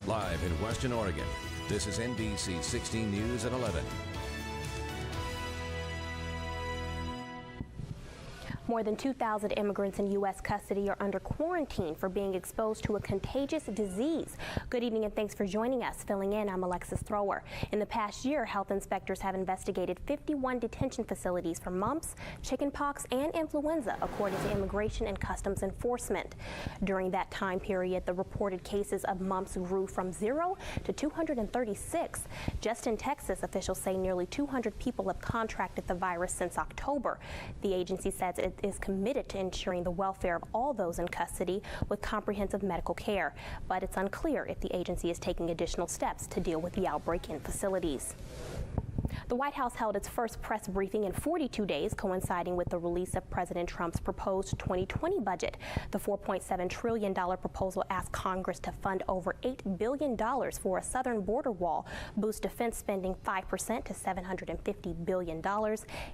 Live in Western Oregon, this is NBC 16 News at 11. More than 2,000 immigrants in U.S. custody are under quarantine for being exposed to a contagious disease. Good evening and thanks for joining us. Filling in, I'm Alexis Thrower. In the past year, health inspectors have investigated 51 detention facilities for mumps, chickenpox, and influenza, according to Immigration and Customs Enforcement. During that time period, the reported cases of mumps grew from 0 to 236. Just in Texas, officials say nearly 200 people have contracted the virus since October. The agency says it is committed to ensuring the welfare of all those in custody with comprehensive medical care, but it's unclear if the agency is taking additional steps to deal with the outbreak in facilities. The White House held its first press briefing in 42 days, coinciding with the release of President Trump's proposed 2020 budget. The $4.7 trillion proposal asks Congress to fund over $8 billion for a southern border wall, boost defense spending 5% to $750 billion,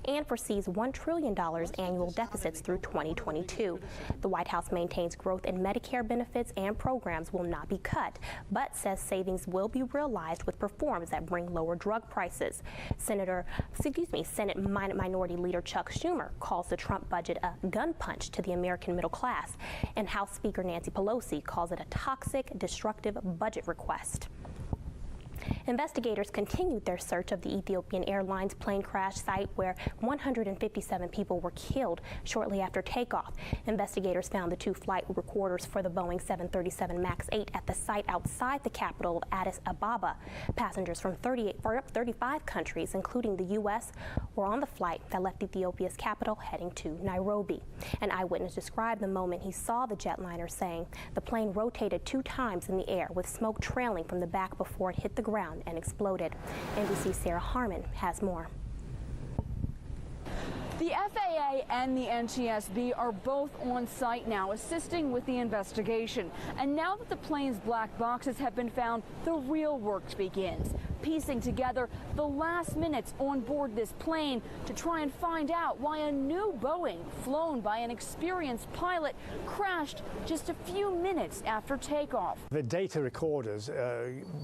and foresees $1 trillion annual deficits through 2022. The White House maintains growth in Medicare benefits and programs will not be cut, but says savings will be realized with reforms that bring lower drug prices. Senate Minority Leader Chuck Schumer calls the Trump budget a gun punch to the American middle class, and House Speaker Nancy Pelosi calls it a toxic, destructive budget request. Investigators continued their search of the Ethiopian Airlines plane crash site where 157 people were killed shortly after takeoff. Investigators found the two flight recorders for the Boeing 737 MAX 8 at the site outside the capital of Addis Ababa. Passengers from 35 countries, including the U.S., were on the flight that left Ethiopia's capital heading to Nairobi. An eyewitness described the moment he saw the jetliner, saying the plane rotated 2 times in the air with smoke trailing from the back before it hit the ground and exploded. NBC's Sarah Harmon has more. The FAA and the NTSB are both on site now assisting with the investigation. And now that the plane's black boxes have been found, the real work begins. Piecing together the last minutes on board this plane to try and find out why a new Boeing flown by an experienced pilot crashed just a few minutes after takeoff. The data recorders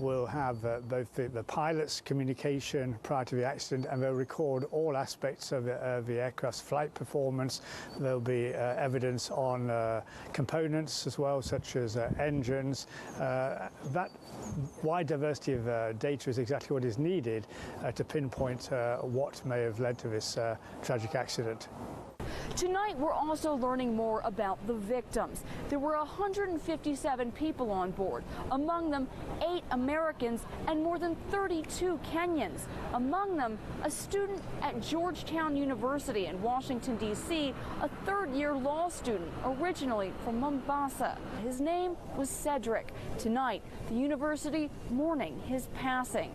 will have both the pilot's communication prior to the accident, and they'll record all aspects of the aircraft's flight performance. There'll be evidence on components as well, such as engines. That wide diversity of data is exactly what is needed to pinpoint what may have led to this tragic accident. Tonight, we're also learning more about the victims. There were 157 people on board, among them 8 Americans and more than 32 Kenyans. Among them, a student at Georgetown University in Washington, D.C., a third-year law student, originally from Mombasa. His name was Cedric. Tonight, the university mourning his passing.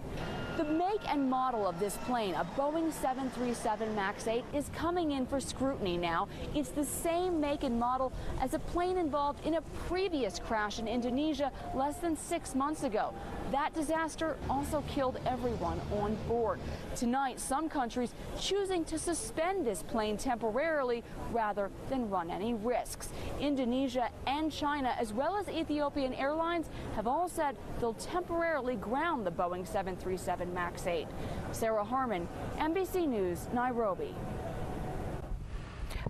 The make and model of this plane, a Boeing 737 MAX 8, is coming in for scrutiny now. It's the same make and model as a plane involved in a previous crash in Indonesia less than 6 months ago. That disaster also killed everyone on board. Tonight, some countries choosing to suspend this plane temporarily rather than run any risks. Indonesia and China, as well as Ethiopian Airlines, have all said they'll temporarily ground the Boeing 737 MAX 8. Sarah Harmon, NBC News, Nairobi.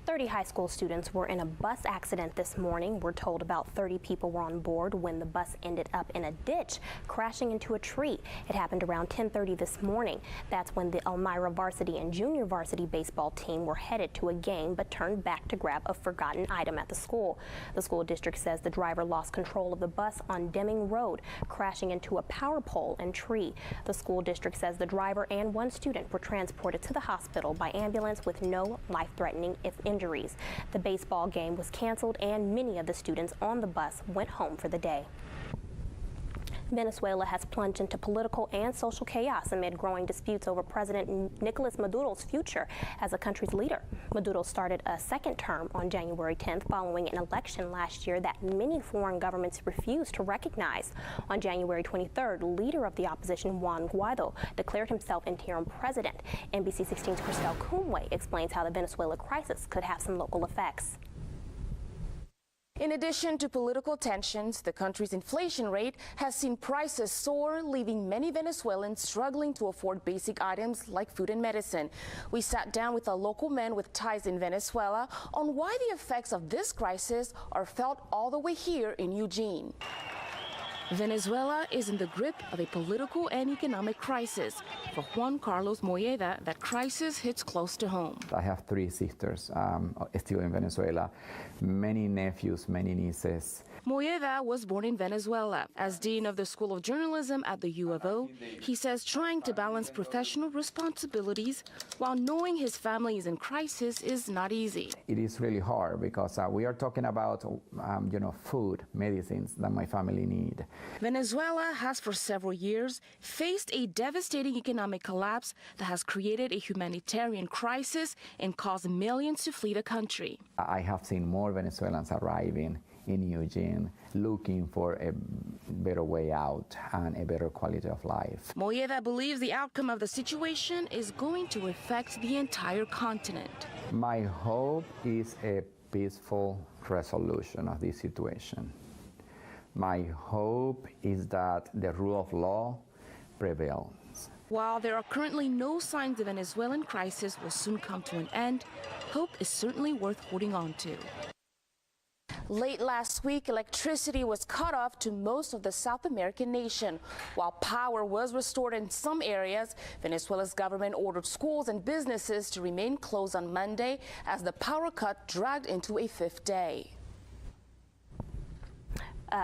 30 high school students were in a bus accident this morning. We're told about 30 people were on board when the bus ended up in a ditch, crashing into a tree. It happened around 10:30 this morning. That's when the Elmira varsity and junior varsity baseball team were headed to a game but turned back to grab a forgotten item at the school. The school district says the driver lost control of the bus on Deming Road, crashing into a power pole and tree. The school district says the driver and 1 student were transported to the hospital by ambulance with no life-threatening injuries. The baseball game was canceled and many of the students on the bus went home for the day. Venezuela has plunged into political and social chaos amid growing disputes over President Nicolas Maduro's future as the country's leader. Maduro started a second term on January 10th following an election last year that many foreign governments refused to recognize. On January 23rd, leader of the opposition Juan Guaido declared himself interim president. NBC 16's Christelle Coomway explains how the Venezuela crisis could have some local effects. In addition to political tensions, the country's inflation rate has seen prices soar, leaving many Venezuelans struggling to afford basic items like food and medicine. We sat down with a local man with ties in Venezuela on why the effects of this crisis are felt all the way here in Eugene. Venezuela is in the grip of a political and economic crisis. For Juan Carlos Molleda, that crisis hits close to home. I have 3 sisters still in Venezuela, many nephews, many nieces. Molleda was born in Venezuela. As dean of the School of Journalism at the U of O, he says trying to balance professional responsibilities while knowing his family is in crisis is not easy. It is really hard because we are talking about, food, medicines that my family need. Venezuela has for several years faced a devastating economic collapse that has created a humanitarian crisis and caused millions to flee the country. I have seen more Venezuelans arriving in Eugene looking for a better way out and a better quality of life. Molleda believes the outcome of the situation is going to affect the entire continent. My hope is a peaceful resolution of this situation. My hope is that the rule of law prevails. While there are currently no signs the Venezuelan crisis will soon come to an end, hope is certainly worth holding on to. Late last week, electricity was cut off to most of the South American nation. While power was restored in some areas, Venezuela's government ordered schools and businesses to remain closed on Monday as the power cut dragged into a 5th day.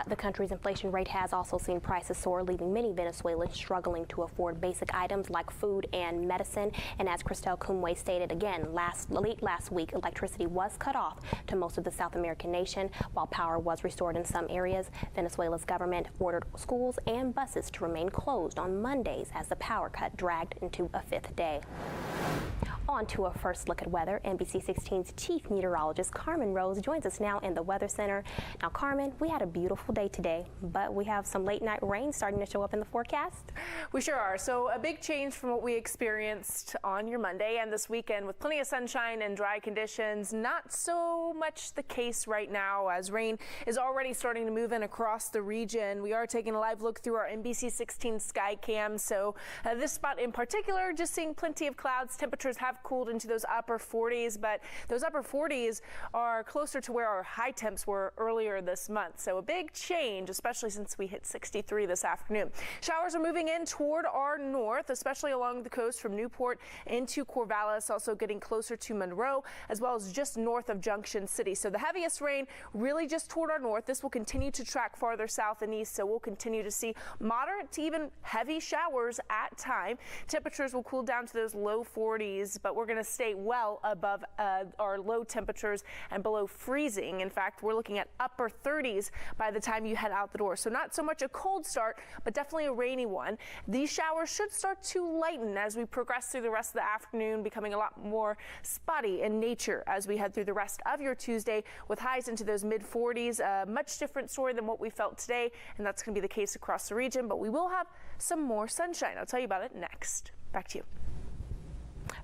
The country's inflation rate has also seen prices soar, leaving many Venezuelans struggling to afford basic items like food and medicine. And as Christelle Kumwe stated again, late last week, electricity was cut off to most of the South American nation. While power was restored in some areas, Venezuela's government ordered schools and buses to remain closed on Mondays as the power cut dragged into a 5th day. On to a first look at weather. NBC 16's chief meteorologist Carmen Rose joins us now in the Weather Center. Now, Carmen, we had a beautiful day today, but we have some late night rain starting to show up in the forecast. We sure are. So a big change from what we experienced on your Monday and this weekend with plenty of sunshine and dry conditions. Not so much the case right now as rain is already starting to move in across the region. We are taking a live look through our NBC 16 sky cam. So this spot in particular, just seeing plenty of clouds. Temperatures have cooled into those upper 40s, but those upper 40s are closer to where our high temps were earlier this month. So a big change, especially since we hit 63 this afternoon. Showers are moving in toward our north, especially along the coast from Newport into Corvallis, also getting closer to Monroe, as well as just north of Junction City. So the heaviest rain really just toward our north. This will continue to track farther south and east, so we'll continue to see moderate to even heavy showers at time. Temperatures will cool down to those low 40s, but we're going to stay well above our low temperatures and below freezing. In fact, we're looking at upper 30s by the time you head out the door. So not so much a cold start, but definitely a rainy one. These showers should start to lighten as we progress through the rest of the afternoon, becoming a lot more spotty in nature as we head through the rest of your Tuesday with highs into those mid 40s. A much different story than what we felt today, and that's going to be the case across the region, but we will have some more sunshine. I'll tell you about it next. Back to you.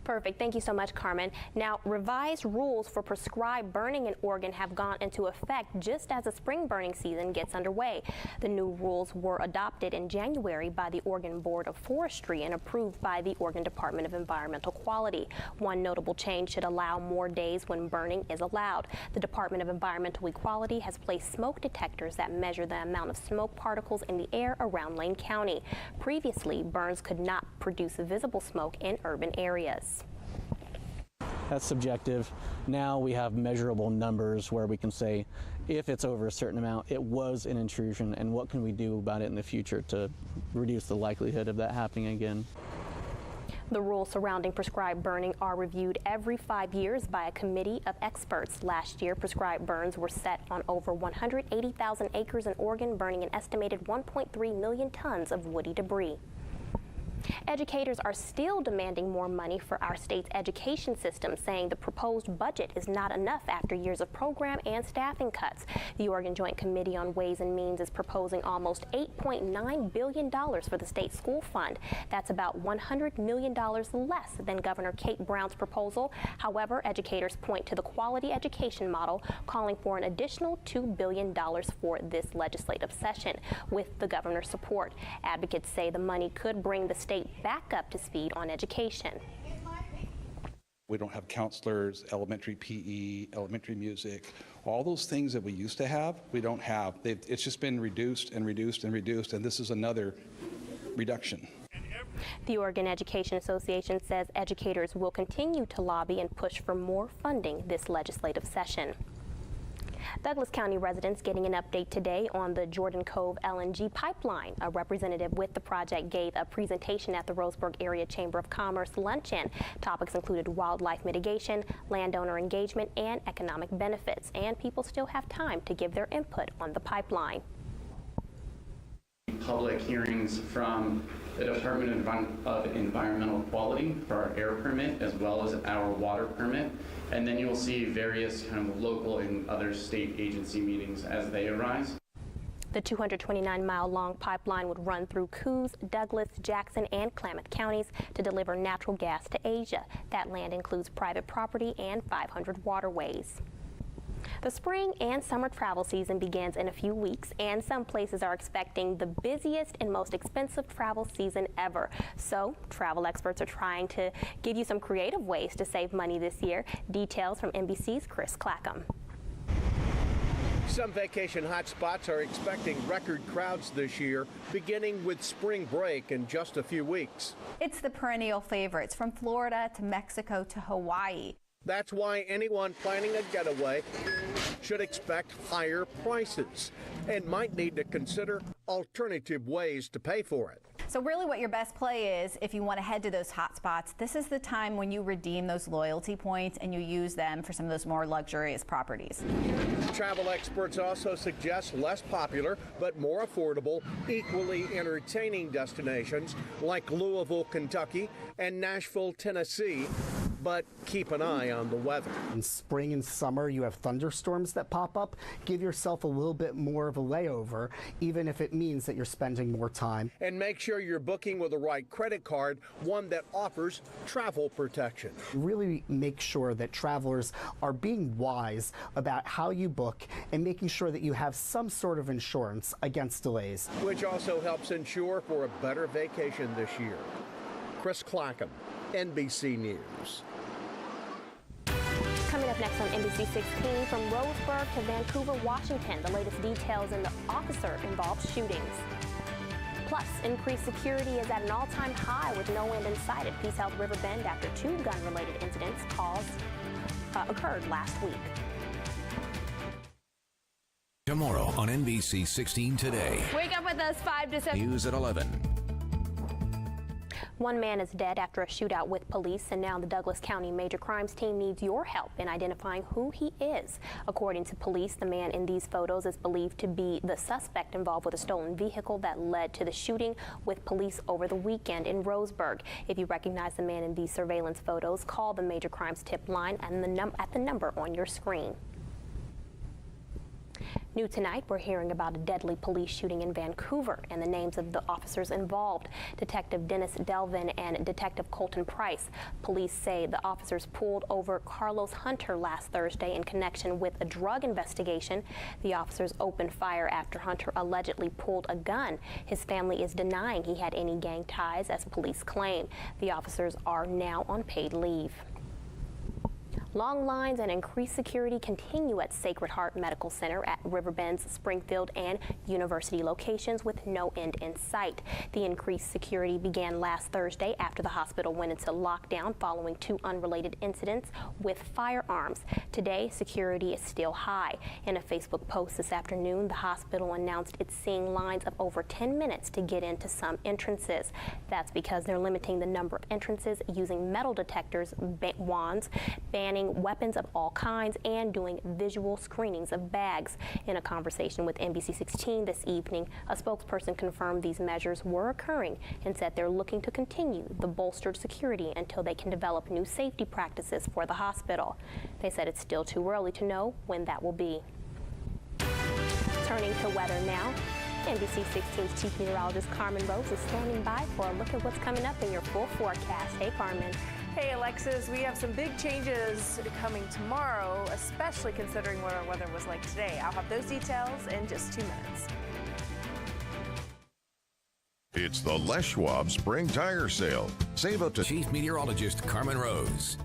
Perfect. Thank you so much, Carmen. Now, revised rules for prescribed burning in Oregon have gone into effect just as the spring burning season gets underway. The new rules were adopted in January by the Oregon Board of Forestry and approved by the Oregon Department of Environmental Quality. One notable change should allow more days when burning is allowed. The Department of Environmental Equality has placed smoke detectors that measure the amount of smoke particles in the air around Lane County. Previously, burns could not produce visible smoke in urban areas. That's subjective. Now we have measurable numbers where we can say if it's over a certain amount, it was an intrusion, and what can we do about it in the future to reduce the likelihood of that happening again. The rules surrounding prescribed burning are reviewed every 5 years by a committee of experts. Last year, prescribed burns were set on over 180,000 acres in Oregon, burning an estimated 1.3 million tons of woody debris. Educators are still demanding more money for our state's education system, saying the proposed budget is not enough after years of program and staffing cuts. The Oregon Joint Committee on Ways and Means is proposing almost $8.9 billion for the state school fund. That's about $100 million less than Governor Kate Brown's proposal. However, educators point to the quality education model, calling for an additional $2 billion for this legislative session. With the governor's support, advocates say the money could bring the state back up to speed on education. We don't have counselors, elementary PE, elementary music, all those things that we used to have, we don't have. It's just been reduced and reduced and reduced, and this is another reduction. The Oregon Education Association says educators will continue to lobby and push for more funding this legislative session. Douglas County residents getting an update today on the Jordan Cove LNG pipeline. A representative with the project gave a presentation at the Roseburg Area Chamber of Commerce luncheon. Topics included wildlife mitigation, landowner engagement, and economic benefits. And people still have time to give their input on the pipeline. Public hearings from the Department of Environmental Quality for our air permit as well as our water permit. And then you'll see various kind of local and other state agency meetings as they arise. The 229-mile-long pipeline would run through Coos, Douglas, Jackson, and Klamath counties to deliver natural gas to Asia. That land includes private property and 500 waterways. The spring and summer travel season begins in a few weeks, and some places are expecting the busiest and most expensive travel season ever. So, travel experts are trying to give you some creative ways to save money this year. Details from NBC's Chris Clackham. Some vacation hotspots are expecting record crowds this year, beginning with spring break in just a few weeks. It's the perennial favorites from Florida to Mexico to Hawaii. That's why anyone planning a getaway should expect higher prices and might need to consider alternative ways to pay for it. So really what your best play is, if you want to head to those hot spots, this is the time when you redeem those loyalty points and you use them for some of those more luxurious properties. Travel experts also suggest less popular but more affordable, equally entertaining destinations like Louisville, Kentucky and Nashville, Tennessee. But keep an eye on the weather. In spring and summer, you have thunderstorms that pop up. Give yourself a little bit more of a layover, even if it means that you're spending more time. And make sure you're booking with the right credit card, one that offers travel protection. Really make sure that travelers are being wise about how you book and making sure that you have some sort of insurance against delays. Which also helps ensure for a better vacation this year. Chris Clackham, NBC News. Coming up next on NBC 16, from Roseburg to Vancouver, Washington, the latest details in the officer-involved shootings. Plus, increased security is at an all-time high with no end in sight at Peace Health Riverbend after 2 gun-related incidents occurred last week. Tomorrow on NBC 16 Today. Wake up with us 5 to 7. News at 11. One man is dead after a shootout with police, and now the Douglas County Major Crimes Team needs your help in identifying who he is. According to police, the man in these photos is believed to be the suspect involved with a stolen vehicle that led to the shooting with police over the weekend in Roseburg. If you recognize the man in these surveillance photos, call the Major Crimes Tip line and at the number on your screen. New tonight, we're hearing about a deadly police shooting in Vancouver and the names of the officers involved. Detective Dennis Delvin and Detective Colton Price. Police say the officers pulled over Carlos Hunter last Thursday in connection with a drug investigation. The officers opened fire after Hunter allegedly pulled a gun. His family is denying he had any gang ties, as police claim. The officers are now on paid leave. Long lines and increased security continue at Sacred Heart Medical Center at Riverbend's Springfield and University locations with no end in sight. The increased security began last Thursday after the hospital went into lockdown following 2 unrelated incidents with firearms. Today, security is still high. In a Facebook post this afternoon, the hospital announced it's seeing lines of over 10 minutes to get into some entrances. That's because they're limiting the number of entrances using metal detectors, wands, banning carrying weapons of all kinds and doing visual screenings of bags. In a conversation with NBC 16 this evening, a spokesperson confirmed these measures were occurring and said they're looking to continue the bolstered security until they can develop new safety practices for the hospital. They said it's still too early to know when that will be. Turning to weather now. NBC 16's Chief Meteorologist Carmen Rose is standing by for a look at what's coming up in your full forecast. Hey, Carmen. Hey, Alexis, we have some big changes coming tomorrow, especially considering what our weather was like today. I'll have those details in just 2 minutes. It's the Les Schwab Spring Tire Sale. Save up to Chief Meteorologist Carmen Rose.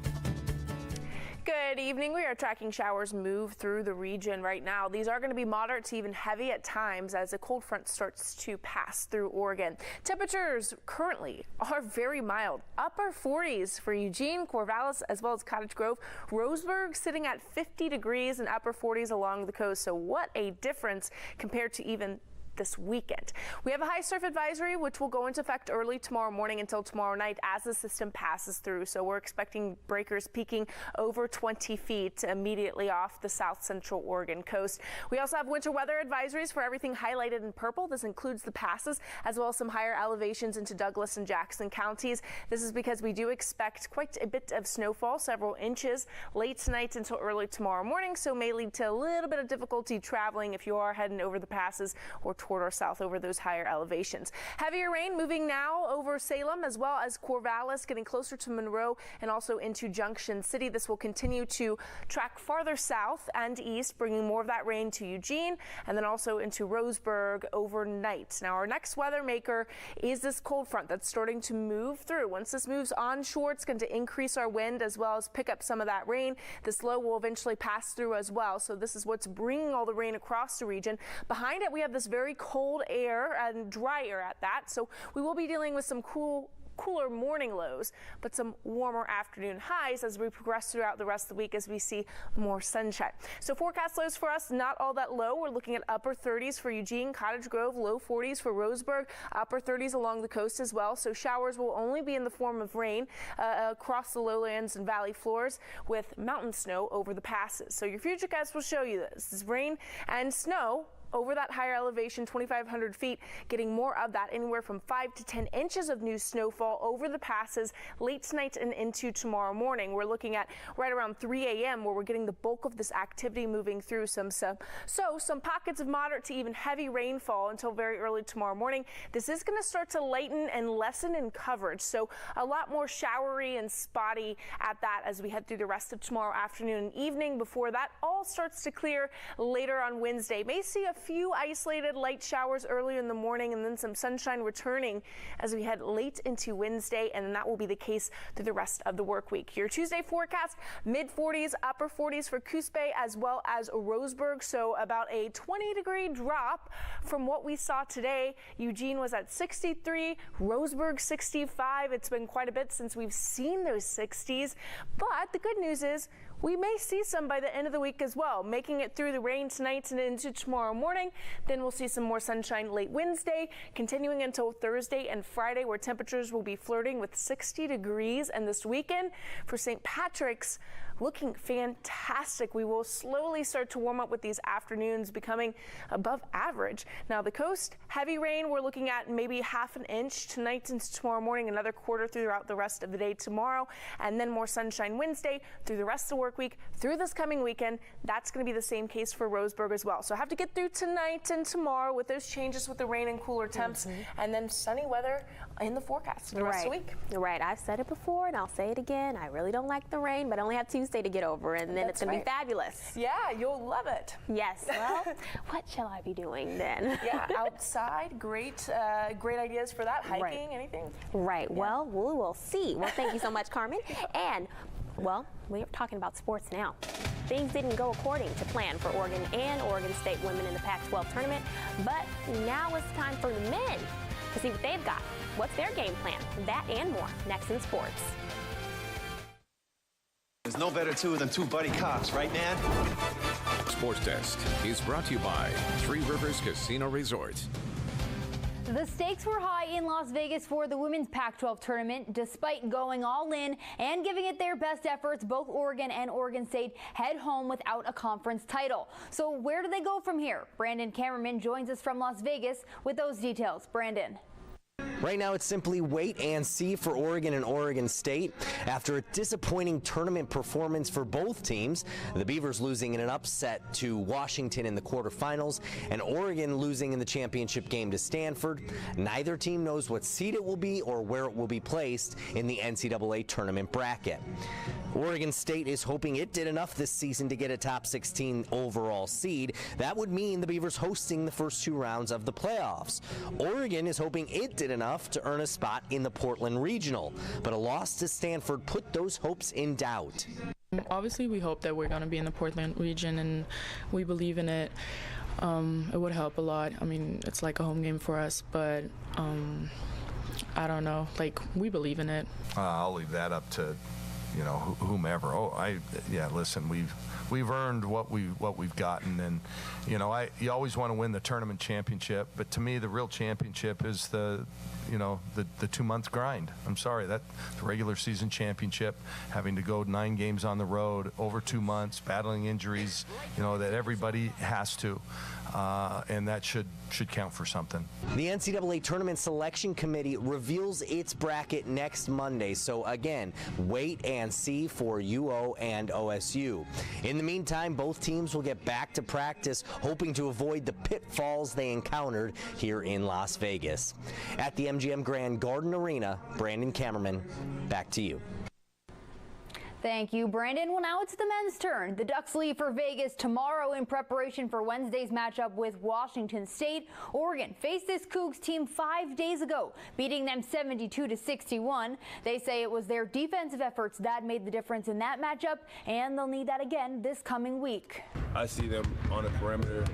Good evening. We are tracking showers move through the region right now. These are going to be moderate to even heavy at times as a cold front starts to pass through Oregon. Temperatures currently are very mild. Upper 40s for Eugene, Corvallis, as well as Cottage Grove. Roseburg sitting at 50 degrees and upper 40s along the coast. So what a difference compared to even this weekend. We have a high surf advisory, which will go into effect early tomorrow morning until tomorrow night as the system passes through. So we're expecting breakers peaking over 20 feet immediately off the south central Oregon coast. We also have winter weather advisories for everything highlighted in purple. This includes the passes as well as some higher elevations into Douglas and Jackson counties. This is because we do expect quite a bit of snowfall, several inches late tonight until early tomorrow morning. So may lead to a little bit of difficulty traveling if you are heading over the passes or toward or south over those higher elevations. Heavier rain moving now over Salem as well as Corvallis, getting closer to Monroe and also into Junction City. This will continue to track farther south and east, bringing more of that rain to Eugene and then also into Roseburg overnight. Now our next weather maker is this cold front that's starting to move through. Once this moves onshore, it's going to increase our wind as well as pick up some of that rain. This low will eventually pass through as well. So this is what's bringing all the rain across the region. Behind it, we have this very cold air and dry air at that. So we will be dealing with some cooler morning lows, but some warmer afternoon highs as we progress throughout the rest of the week as we see more sunshine. So forecast lows for us, not all that low. We're looking at upper 30s for Eugene, Cottage Grove, low 40s for Roseburg, upper 30s along the coast as well. So showers will only be in the form of rain across the lowlands and valley floors with mountain snow over the passes. So your futurecast will show you this. This is rain and snow over that higher elevation, 2,500 feet, getting more of that, anywhere from 5 to 10 inches of new snowfall over the passes late tonight and into tomorrow morning. We're looking at right around 3 a.m. where we're getting the bulk of this activity moving through some pockets of moderate to even heavy rainfall until very early tomorrow morning. This is going to start to lighten and lessen in coverage, so a lot more showery and spotty at that as we head through the rest of tomorrow afternoon and evening before that all starts to clear later on Wednesday. May see a few isolated light showers early in the morning and then some sunshine returning as we head late into Wednesday, and that will be the case through the rest of the work week. Your Tuesday forecast, mid-40s, upper 40s for Coos Bay as well as Roseburg, so about a 20-degree drop from what we saw today. Eugene was at 63, Roseburg 65. It's been quite a bit since we've seen those 60s, but the good news is we may see some by the end of the week as well, making it through the rain tonight and into tomorrow morning. Then we'll see some more sunshine late Wednesday, continuing until Thursday and Friday, where temperatures will be flirting with 60 degrees. And this weekend for St. Patrick's, looking fantastic. We will slowly start to warm up with these afternoons becoming above average. Now the coast, heavy rain, we're looking at maybe half an inch tonight and tomorrow morning, another quarter throughout the rest of the day tomorrow, and then more sunshine Wednesday through the rest of the work week through this coming weekend. That's going to be the same case for Roseburg as well. So have to get through tonight and tomorrow with those changes with the rain and cooler temps, and then sunny weather in the forecast for the rest of the week. Right. I've said it before and I'll say it again. I really don't like the rain, but I only have Tuesday to get over, and then it's going to be fabulous. Yeah, you'll love it. Yes. Well, what shall I be doing then? Yeah, outside, great ideas for that. Hiking, anything? Right. Yeah. Well, we will see. Well, thank you so much, Carmen. And, well, we're talking about sports now. Things didn't go according to plan for Oregon and Oregon State women in the Pac-12 tournament, but now it's time for the men to see what they've got. What's their game plan? That and more next in sports. There's no better two than two buddy cops, right, man? Sports Desk is brought to you by Three Rivers Casino Resort. The stakes were high in Las Vegas for the women's Pac-12 tournament. Despite going all in and giving it their best efforts, both Oregon and Oregon State head home without a conference title. So where do they go from here? Brandon Cameraman joins us from Las Vegas with those details. Brandon. Right now, it's simply wait and see for Oregon and Oregon State. After a disappointing tournament performance for both teams, the Beavers losing in an upset to Washington in the quarterfinals, and Oregon losing in the championship game to Stanford, neither team knows what seed it will be or where it will be placed in the NCAA tournament bracket. Oregon State is hoping it did enough this season to get a top 16 overall seed. That would mean the Beavers hosting the first 2 rounds of the playoffs. Oregon is hoping it did enough to earn a spot in the Portland Regional, but a loss to Stanford put those hopes in doubt. Obviously, we hope that we're going to be in the Portland region, and we believe in it. It would help a lot. I mean, it's like a home game for us, but I don't know. Like, we believe in it. I'll leave that up to, you know, whomever. Listen, we've earned what we've gotten, and you know, you always want to win the tournament championship, but to me the real championship is the 2-month grind. I'm sorry, that the regular season championship, having to go 9 games on the road over 2 months, battling injuries, you know, that everybody has to, and that should count for something. The NCAA Tournament Selection Committee reveals its bracket next Monday, so again, wait and see for UO and OSU. In the meantime, both teams will get back to practice, hoping to avoid the pitfalls they encountered here in Las Vegas. At the MGM Grand Garden Arena, Brandon Cameraman, back to you. Thank you, Brandon. Well, now it's the men's turn. The Ducks leave for Vegas tomorrow in preparation for Wednesday's matchup with Washington State. Oregon faced this Cougs team 5 days ago, beating them 72-61. They say it was their defensive efforts that made the difference in that matchup, and they'll need that again this coming week. I see them on the perimeter,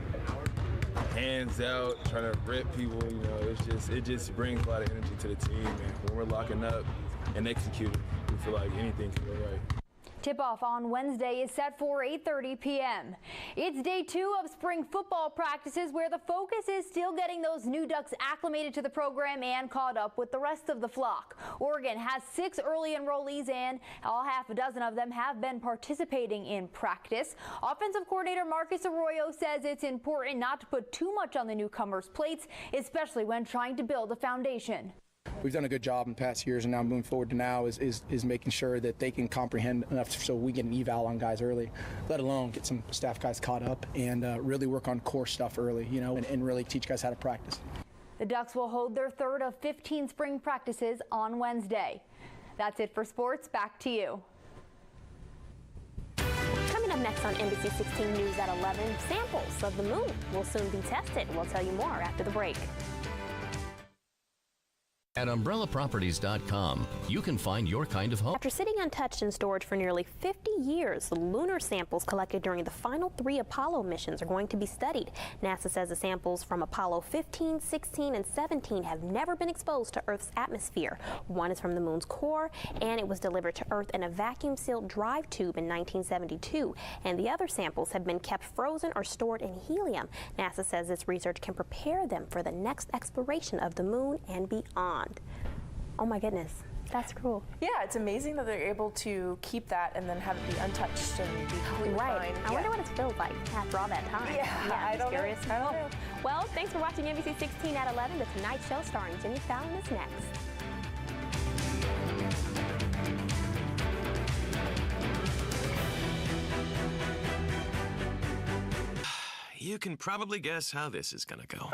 hands out, trying to rip people. You know, it just brings a lot of energy to the team. And when we're locking up and executing, we feel like anything can go right. Tip-off on Wednesday is set for 8:30 p.m. It's day 2 of spring football practices, where the focus is still getting those new Ducks acclimated to the program and caught up with the rest of the flock. Oregon has 6 early enrollees, and all half a dozen of them have been participating in practice. Offensive coordinator Marcus Arroyo says it's important not to put too much on the newcomers' plates, especially when trying to build a foundation. We've done a good job in past years, and now moving forward to now is making sure that they can comprehend enough so we get an eval on guys early, let alone get some staff guys caught up and really work on core stuff early, you know, and really teach guys how to practice. The Ducks will hold their 3rd of 15 spring practices on Wednesday. That's it for sports. Back to you. Coming up next on NBC 16 News at 11, samples of the moon will soon be tested. We'll tell you more after the break. At umbrellaproperties.com, you can find your kind of home. After sitting untouched in storage for nearly 50 years, the lunar samples collected during the final 3 Apollo missions are going to be studied. NASA says the samples from Apollo 15, 16, and 17 have never been exposed to Earth's atmosphere. One is from the moon's core, and it was delivered to Earth in a vacuum-sealed drive tube in 1972. And the other samples have been kept frozen or stored in helium. NASA says this research can prepare them for the next exploration of the moon and beyond. Oh my goodness, that's cool. Yeah, it's amazing that they're able to keep that and then have it be untouched and be completely fine. I wonder what it feels like after all that time. Yeah, I'm curious. I don't know. Well, thanks for watching NBC 16 at 11. The Tonight Show starring Jimmy Fallon is next. You can probably guess how this is gonna go.